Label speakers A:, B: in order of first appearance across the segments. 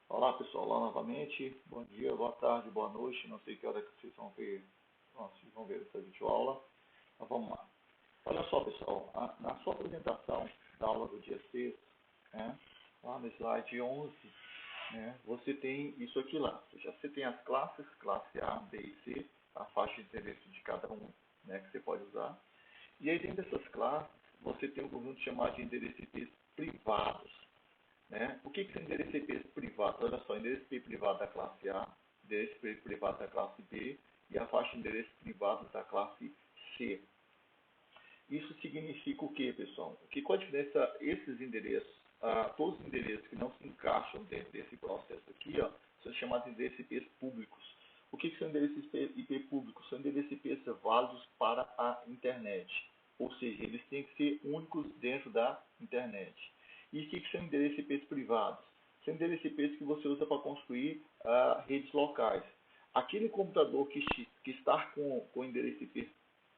A: Olá pessoal, lá novamente, bom dia, boa tarde, boa noite, não sei que hora que vocês vão ver essa videoaula, mas vamos lá. Olha só pessoal, na sua apresentação da aula do dia 6, né, lá no slide 11, né, você tem isso aqui lá, você tem as classes, classe A, B e C, a faixa de endereço de cada um, né, que você pode usar, e aí dentro dessas classes, você tem um conjunto chamado de endereços IPs privados. Né? O que são endereços IP privados? Olha só, endereço IP privado da classe A, endereço IP privado da classe B e a faixa de endereços privados da classe C. Isso significa o que, pessoal? Que qual a diferença esses endereços, todos os endereços que não se encaixam dentro desse processo aqui, ó, são chamados de endereços IP públicos. O que são endereços IP públicos? São endereços IP válidos para a internet. Ou seja, eles têm que ser únicos dentro da internet. E o que são endereços IPs privados? São endereços IPs que você usa para construir redes locais. Aquele computador que está com endereço IP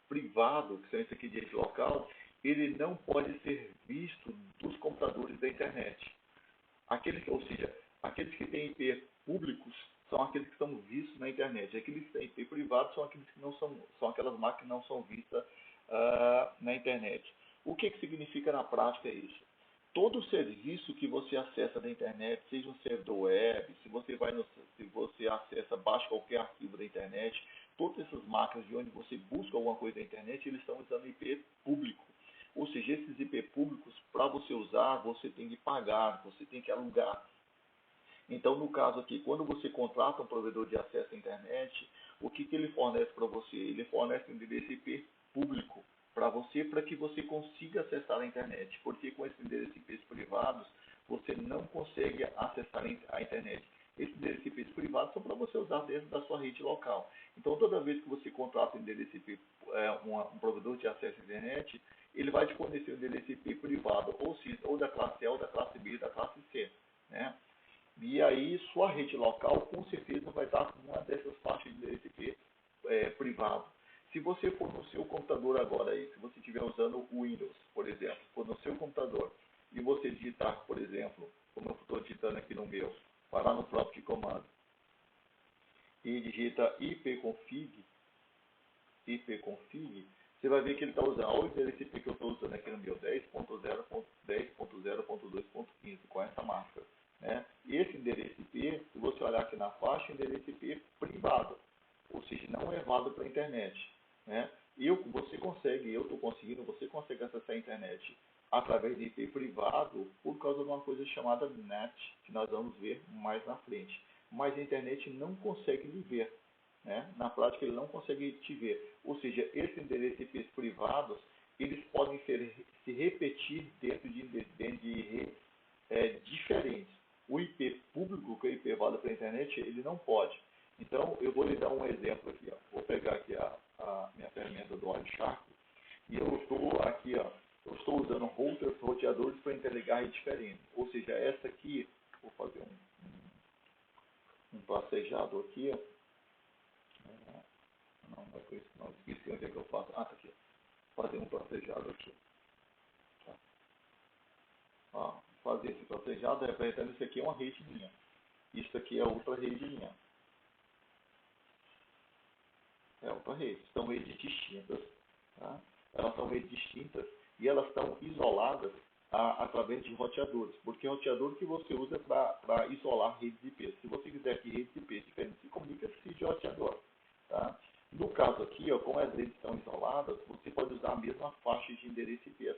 A: privado, que são esse aqui de rede local, ele não pode ser visto dos computadores da internet. Ou seja, aqueles que têm IP públicos são aqueles que são vistos na internet. Aqueles que têm IP privado são aqueles que não são aquelas máquinas que não são vistas na internet. O que significa na prática isso? Todo serviço que você acessa na internet, seja um servidor web, se você acessa, baixa qualquer arquivo da internet, todas essas máquinas de onde você busca alguma coisa na internet, eles estão usando IP público. Ou seja, esses IP públicos, para você usar, você tem que pagar, você tem que alugar. Então, no caso aqui, quando você contrata um provedor de acesso à internet, o que ele fornece para você? Ele fornece um endereço IP público para você, para que você consiga acessar a internet. Porque com esses endereços IP privados, você não consegue acessar a internet. Esses endereços IP privados são para você usar dentro da sua rede local. Então, toda vez que você contrata um endereço IP, um provedor de acesso à internet, ele vai te fornecer um endereço IP privado, ou da classe A, ou da classe B, ou da classe C. Né? E aí, sua rede local, com certeza, vai estar com uma dessas faixas de endereço IP privado. Se você for no seu computador agora, aí, se você estiver usando o Windows, por exemplo, for no seu computador e você digitar, por exemplo, como eu estou digitando aqui no meu, vai lá no prompt de comando e digita ipconfig, você vai ver que ele está usando o endereço IP que eu estou usando aqui no meu 10.0.10.0.2.15 com essa marca. Né? Esse endereço IP, se você olhar aqui na faixa, é endereço IP privado, ou seja, não é válido para a internet. Né? Você consegue acessar a internet através de IP privado por causa de uma coisa chamada NAT, que nós vamos ver mais na frente. Mas a internet não consegue lhe ver. Né? Na prática, ele não consegue te ver. Ou seja, esses endereços IPs privados, eles podem se repetir dentro de redes diferentes. O IP público, que é o IP válido para a internet, ele não pode. Então, eu vou lhe dar um exemplo aqui. Ó. Vou pegar aqui a minha ferramenta do Wireshark e eu estou aqui, ó, eu estou usando roteadores para interligar redes diferentes. Ou seja, essa aqui, vou fazer um tracejado aqui. Ó. Não é isso, não. Esqueci onde é que eu faço. Tá aqui. Fazer um tracejado aqui. Tá. Ó, fazer esse tracejado representando isso aqui é uma rede minha. Isso aqui é outra rede minha. É outra rede. São redes distintas. Tá? Elas são redes distintas e elas estão isoladas através de roteadores. Porque é o roteador que você usa para isolar redes IP. Se você quiser que redes IP diferentes se comunica, precisa de roteador. Tá? No caso aqui, ó, como as redes estão isoladas, você pode usar a mesma faixa de endereço IP.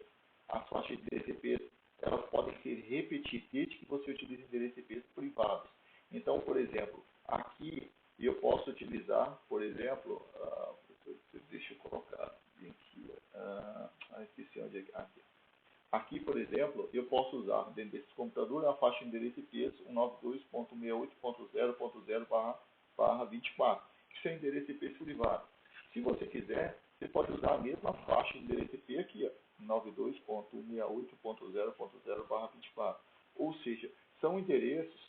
A: As faixas de endereço IP elas podem ser repetidas desde que você utilize endereços IP privados. Então, por exemplo, aqui eu posso utilizar, por exemplo, deixa eu colocar aqui, esqueci onde é que aqui. Aqui, por exemplo, eu posso usar dentro desse computador a faixa de endereço IP 192.168.0.0/24, que são endereços IP privados. Se você quiser, você pode usar a mesma faixa de endereço IP aqui, 92.168.0.0/24. Ou seja, são endereços,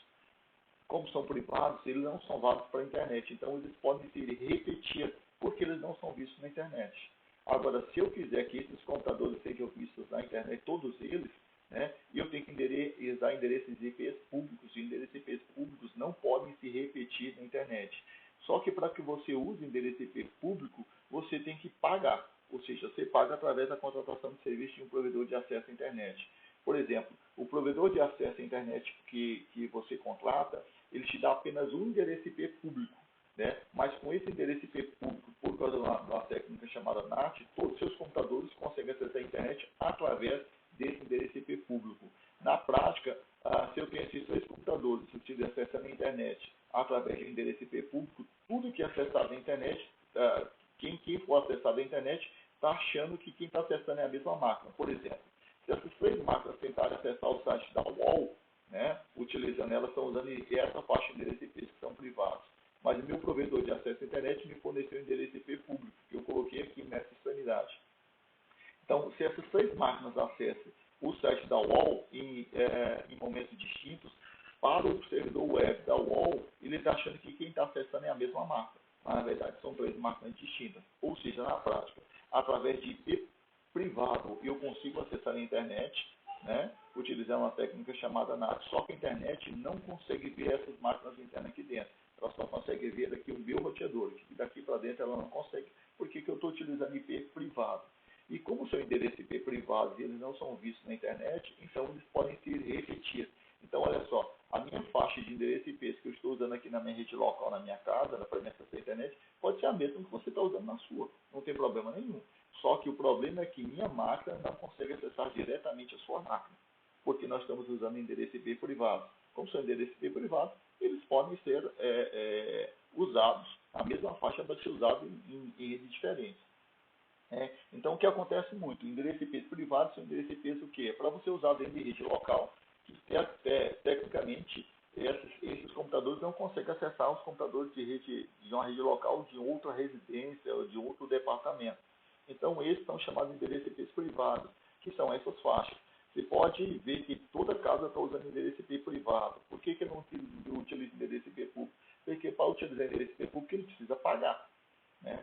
A: como são privados, eles não são válidos para a internet. Então, eles podem se repetir, porque eles não são vistos na internet. Agora, se eu quiser que esses computadores sejam vistos na internet, todos eles, né, eu tenho que usar endereços IPs públicos. E endereços IPs públicos repetir na internet. Só que para que você use o endereço IP público, você tem que pagar. Ou seja, você paga através da contratação de serviço de um provedor de acesso à internet. Por exemplo, o provedor de acesso à internet que você contrata, ele te dá apenas um endereço IP público, né? Mas com esse endereço IP público, por causa de uma técnica chamada NAT, todos os seus computadores conseguem acessar a internet através desse endereço IP público. Na prática, se eu tenho esses 3 computadores que utilizam acesso à internet através de endereço IP público, tudo que é acessado à internet, quem for acessado à internet, está achando que quem está acessando é a mesma máquina. Por exemplo, se essas 3 máquinas tentarem acessar o site da UOL, né, utilizando elas, estão usando essa faixa de endereço IP que são privados. Mas o meu provedor de acesso à internet me forneceu um endereço IP público, que eu coloquei aqui nessa extremidade. Então, se essas 3 máquinas acessam o site da UOL em momentos distintos, para o servidor web da UOL, ele está achando que quem está acessando é a mesma máquina. Mas, na verdade, são 3 máquinas distintas. Ou seja, na prática, através de IP privado, eu consigo acessar a internet, né, utilizando uma técnica chamada NAT. Só que a internet não consegue ver essas máquinas internas aqui dentro. Ela só consegue ver daqui o meu roteador, que daqui para dentro ela não consegue. Por que eu estou utilizando IP privado? E como são endereços IP privados e eles não são vistos na internet, então eles podem se repetir. Então, olha só, a minha faixa de endereço IP que eu estou usando aqui na minha rede local, na minha casa, para minha acesso à internet, pode ser a mesma que você está usando na sua. Não tem problema nenhum. Só que o problema é que minha máquina não consegue acessar diretamente a sua máquina, porque nós estamos usando endereço IP privado. Como são endereços IP privados, eles podem ser usados, a mesma faixa pode ser usada em redes diferentes. Então, o que acontece muito? Endereços IP privados são endereços IP o quê? Para você usar dentro de rede local, que tecnicamente esses computadores não conseguem acessar os computadores de uma rede local de outra residência ou de outro departamento. Então, esses são chamados de endereços IP privados, que são essas faixas. Você pode ver que toda casa está usando endereço IP privado. Por que eu não utilizo endereço IP público? Porque para utilizar endereço IP público, ele precisa pagar.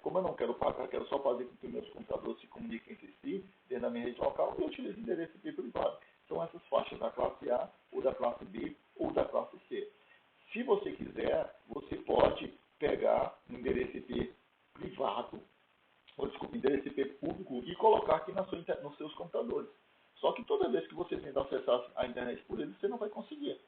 A: Como eu não quero pagar, quero só fazer com que meus computadores se comuniquem entre si, dentro da minha rede local, eu utilizo endereço IP privado. São essas faixas da classe A, ou da classe B, ou da classe C. Se você quiser, você pode pegar um endereço IP privado, endereço IP público, e colocar aqui nos seus computadores. Só que toda vez que você tentar acessar a internet por ele, você não vai conseguir.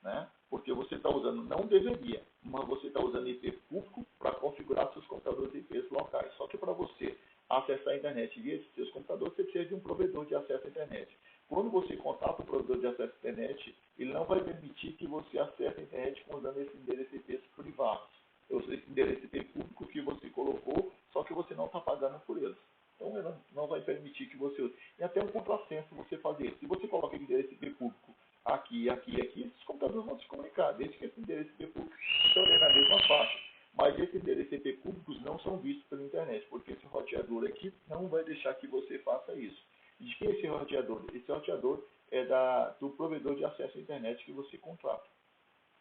A: Né? Porque você está usando, não deveria, mas você está usando IP público para configurar seus computadores IPs locais. Só que para você acessar a internet via seus computadores, você precisa de um provedor de acesso à internet. Quando você contata o provedor de acesso à internet, ele não vai permitir que você acesse a internet usando esse endereço IP privados. Esse endereço IP público que você colocou, só que você não está pagando por eles. Então, ele não vai permitir que você use. E até um contrassenso você fazer. Se você coloca endereço IP público aqui, esses computadores vão se comunicar, desde que esse endereço IP público estão na mesma faixa. Mas esses endereços IP públicos não são vistos pela internet, porque esse roteador aqui não vai deixar que você faça isso. E de quem é esse roteador? Esse roteador é do provedor de acesso à internet que você contrata.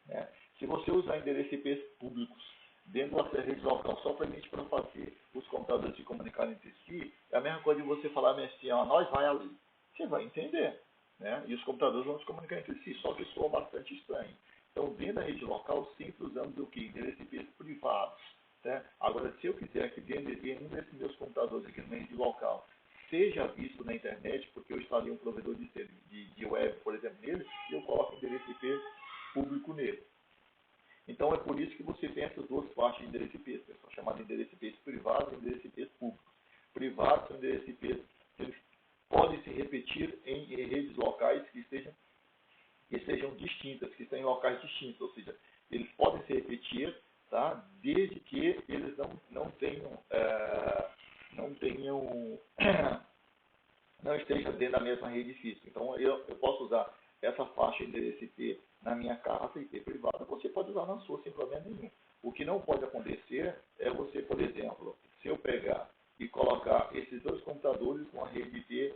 A: Né? Se você usar endereços IP públicos dentro da rede local só para fazer os computadores se comunicarem entre si, é a mesma coisa de você falar assim, nós vai ali. Você vai entender. Né? E os computadores vão se comunicar entre si, só que soa bastante estranho. Então, dentro da rede local, sempre usamos o que? Endereços IP privados. Né? Agora, se eu quiser que dentro de um desses meus computadores aqui na rede local seja visto na internet, porque eu instalei um provedor de web, por exemplo, nele, e eu coloco endereço IP público nele. Então, é por isso que você tem essas duas partes de endereço IP, que são chamadas de endereço IP privados e endereço IP públicos. Privados são endereços IP que eles podem se repetir em redes locais que sejam distintas, que estão em locais distintos, ou seja, eles podem se repetir, tá? Desde que eles não estejam dentro da mesma rede física. Então, eu posso usar essa faixa de endereço IP na minha casa, IP privada, você pode usar na sua sem problema nenhum. O que não pode acontecer é você, por exemplo, se eu pegar e colocar esses dois computadores com a rede IP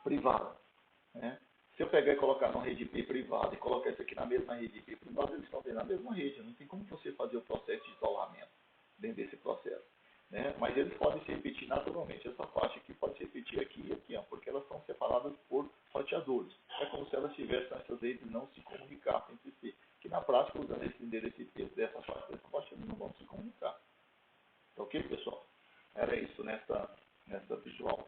A: privada, né? Se eu pegar e colocar numa rede IP privada e colocar isso aqui na mesma rede IP privada, eles estão dentro da mesma rede. Não tem como você fazer o processo de isolamento dentro desse processo. né? Mas eles podem se repetir naturalmente. Essa faixa aqui pode se repetir aqui e aqui, ó, porque elas são separadas por roteadores. É como se elas tivessem essas redes e não se comunicassem entre si. Que na prática, usando esse endereço IP dessa faixa, eles não vão se comunicar. Ok, pessoal? Era isso nessa visual.